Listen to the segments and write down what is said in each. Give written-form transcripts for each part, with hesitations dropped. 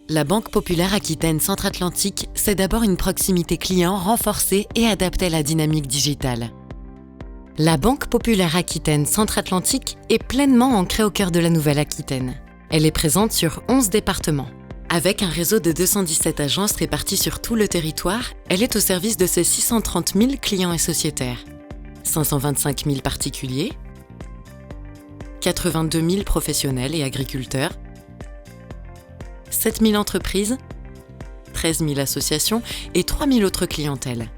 La Banque Populaire Aquitaine Centre-Atlantique, c'est d'abord une proximité client renforcée et adaptée à la dynamique digitale. La Banque Populaire Aquitaine Centre-Atlantique est pleinement ancrée au cœur de la Nouvelle-Aquitaine. Elle est présente sur 11 départements. Avec un réseau de 217 agences réparties sur tout le territoire, elle est au service de ses 630 000 clients et sociétaires, 525 000 particuliers, 82 000 professionnels et agriculteurs, 7 000 entreprises, 13 000 associations et 3 000 autres clientèles.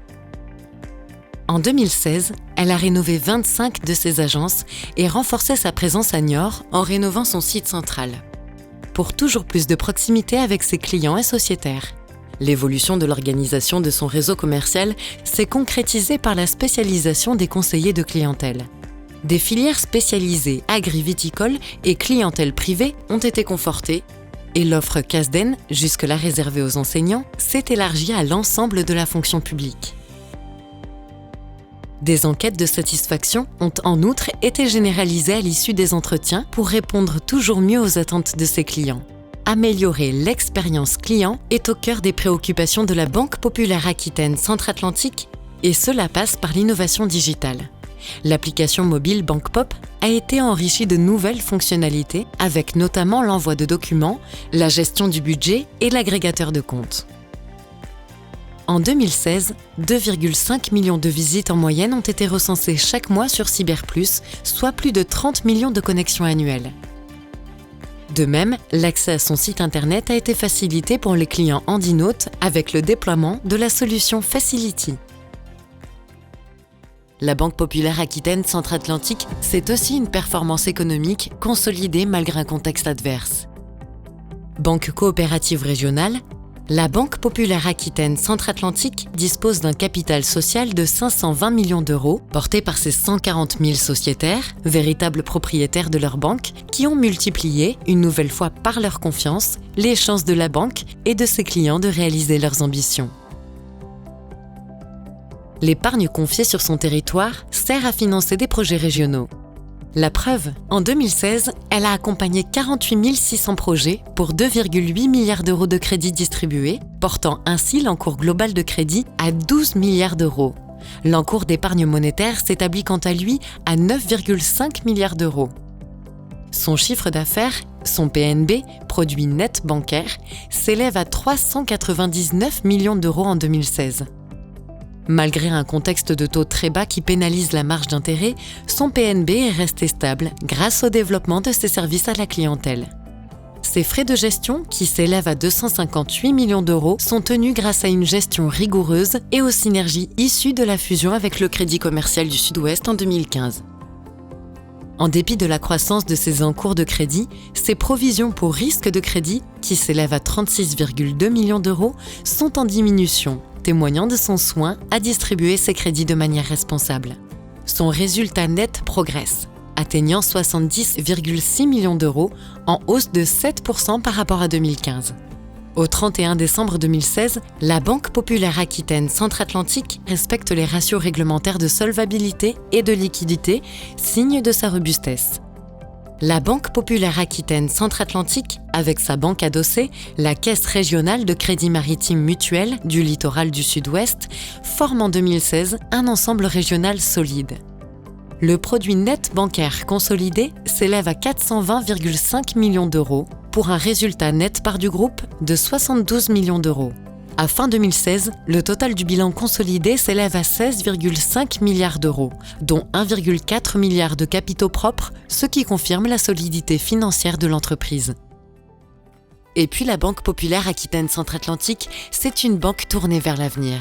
En 2016, elle a rénové 25 de ses agences et renforcé sa présence à Niort en rénovant son site central. Pour toujours plus de proximité avec ses clients et sociétaires. L'évolution de l'organisation de son réseau commercial s'est concrétisée par la spécialisation des conseillers de clientèle. Des filières spécialisées agri-viticole et clientèle privée ont été confortées et l'offre CASDEN, jusque-là réservée aux enseignants, s'est élargie à l'ensemble de la fonction publique. Des enquêtes de satisfaction ont en outre été généralisées à l'issue des entretiens pour répondre toujours mieux aux attentes de ses clients. Améliorer l'expérience client est au cœur des préoccupations de la Banque Populaire Aquitaine Centre-Atlantique et cela passe par l'innovation digitale. L'application mobile BanquePop a été enrichie de nouvelles fonctionnalités avec notamment l'envoi de documents, la gestion du budget et l'agrégateur de comptes. En 2016, 2,5 millions de visites en moyenne ont été recensées chaque mois sur Cyberplus, soit plus de 30 millions de connexions annuelles. De même, l'accès à son site internet a été facilité pour les clients Handinote avec le déploiement de la solution Facility. La Banque Populaire Aquitaine Centre-Atlantique, c'est aussi une performance économique consolidée malgré un contexte adverse. Banque coopérative régionale, la Banque Populaire Aquitaine Centre-Atlantique dispose d'un capital social de 520 millions d'euros, porté par ses 140 000 sociétaires, véritables propriétaires de leur banque, qui ont multiplié, une nouvelle fois par leur confiance, les chances de la banque et de ses clients de réaliser leurs ambitions. L'épargne confiée sur son territoire sert à financer des projets régionaux. La preuve, en 2016, elle a accompagné 48 600 projets pour 2,8 milliards d'euros de crédits distribués, portant ainsi l'encours global de crédit à 12 milliards d'euros. L'encours d'épargne monétaire s'établit quant à lui à 9,5 milliards d'euros. Son chiffre d'affaires, son PNB, produit net bancaire, s'élève à 399 millions d'euros en 2016. Malgré un contexte de taux très bas qui pénalise la marge d'intérêt, son PNB est resté stable grâce au développement de ses services à la clientèle. Ses frais de gestion, qui s'élèvent à 258 millions d'euros, sont tenus grâce à une gestion rigoureuse et aux synergies issues de la fusion avec le Crédit commercial du Sud-Ouest en 2015. En dépit de la croissance de ses encours de crédit, ses provisions pour risque de crédit, qui s'élèvent à 36,2 millions d'euros, sont en diminution, témoignant de son soin à distribuer ses crédits de manière responsable. Son résultat net progresse, atteignant 70,6 millions d'euros, en hausse de 7% par rapport à 2015. Au 31 décembre 2016, la Banque Populaire Aquitaine Centre-Atlantique respecte les ratios réglementaires de solvabilité et de liquidité, signe de sa robustesse. La Banque Populaire Aquitaine Centre-Atlantique, avec sa banque adossée, la Caisse régionale de crédit maritime mutuel du littoral du Sud-Ouest, forme en 2016 un ensemble régional solide. Le produit net bancaire consolidé s'élève à 420,5 millions d'euros pour un résultat net part du groupe de 72 millions d'euros. À fin 2016, le total du bilan consolidé s'élève à 16,5 milliards d'euros, dont 1,4 milliard de capitaux propres, ce qui confirme la solidité financière de l'entreprise. Et puis la Banque Populaire Aquitaine Centre-Atlantique, c'est une banque tournée vers l'avenir.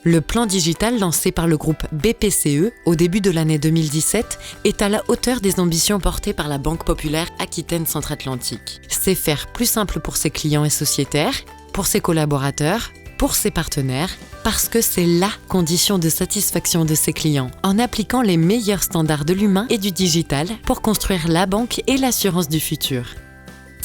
Le plan digital lancé par le groupe BPCE au début de l'année 2017 est à la hauteur des ambitions portées par la Banque Populaire Aquitaine Centre-Atlantique. C'est faire plus simple pour ses clients et sociétaires, pour ses collaborateurs, pour ses partenaires, parce que c'est la condition de satisfaction de ses clients, en appliquant les meilleurs standards de l'humain et du digital pour construire la banque et l'assurance du futur.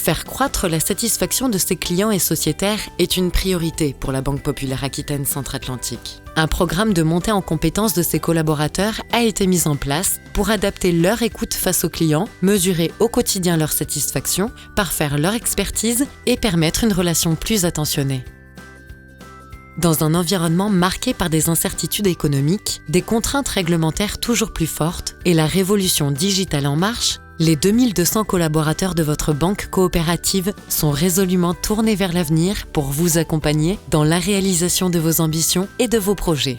Faire croître la satisfaction de ses clients et sociétaires est une priorité pour la Banque Populaire Aquitaine Centre-Atlantique. Un programme de montée en compétences de ses collaborateurs a été mis en place pour adapter leur écoute face aux clients, mesurer au quotidien leur satisfaction, parfaire leur expertise et permettre une relation plus attentionnée. Dans un environnement marqué par des incertitudes économiques, des contraintes réglementaires toujours plus fortes et la révolution digitale en marche, les 2200 collaborateurs de votre banque coopérative sont résolument tournés vers l'avenir pour vous accompagner dans la réalisation de vos ambitions et de vos projets.